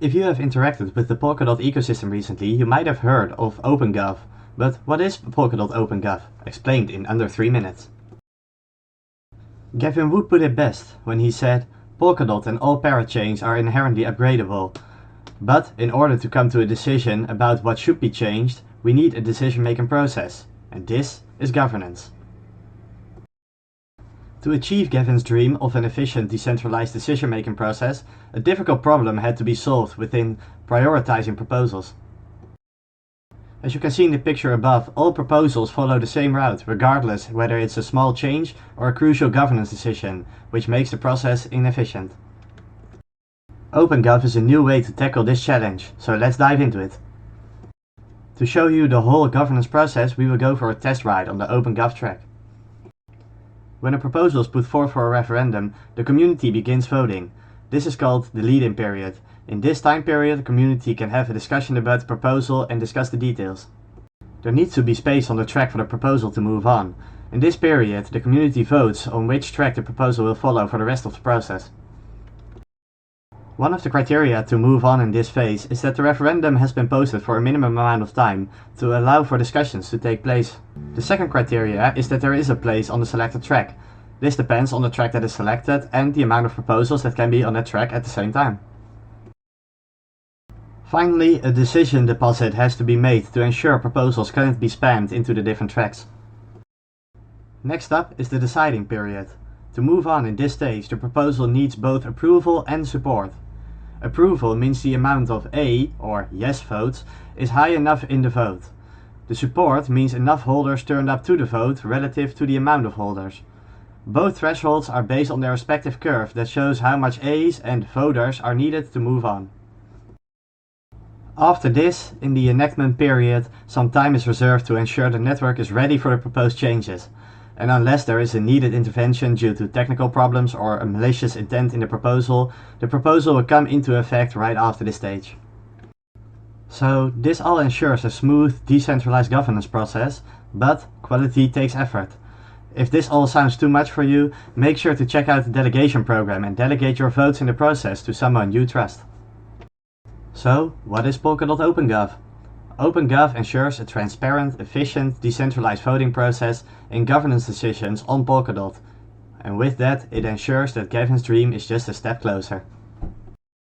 If you have interacted with the Polkadot ecosystem recently, you might have heard of OpenGov. But what is Polkadot OpenGov? Explained in under 3 minutes. Gavin Wood put it best when he said, Polkadot and all parachains are inherently upgradable. But in order to come to a decision about what should be changed, we need a decision-making process. And this is governance. To achieve Gavin's dream of an efficient decentralized decision-making process, a difficult problem had to be solved within prioritizing proposals. As you can see in the picture above, all proposals follow the same route, regardless whether it's a small change or a crucial governance decision, which makes the process inefficient. OpenGov is a new way to tackle this challenge, so let's dive into it. To show you the whole governance process, we will go for a test ride on the OpenGov track. When a proposal is put forth for a referendum, the community begins voting. This is called the lead-in period. In this time period, the community can have a discussion about the proposal and discuss the details. There needs to be space on the track for the proposal to move on. In this period, the community votes on which track the proposal will follow for the rest of the process. One of the criteria to move on in this phase is that the referendum has been posted for a minimum amount of time to allow for discussions to take place. The second criteria is that there is a place on the selected track. This depends on the track that is selected and the amount of proposals that can be on that track at the same time. Finally, a decision deposit has to be made to ensure proposals can't be spammed into the different tracks. Next up is the deciding period. To move on in this stage, the proposal needs both approval and support. Approval means the amount of A, or yes votes, is high enough in the vote. The support means enough holders turned up to the vote relative to the amount of holders. Both thresholds are based on their respective curve that shows how much A's and voters are needed to move on. After this, in the enactment period, some time is reserved to ensure the network is ready for the proposed changes. And unless there is a needed intervention due to technical problems or a malicious intent in the proposal will come into effect right after this stage. So this all ensures a smooth, decentralized governance process, but quality takes effort. If this all sounds too much for you, make sure to check out the delegation program and delegate your votes in the process to someone you trust. So, what is Polkadot OpenGov? OpenGov ensures a transparent, efficient, decentralized voting process in governance decisions on Polkadot. And with that, it ensures that Gavin's dream is just a step closer.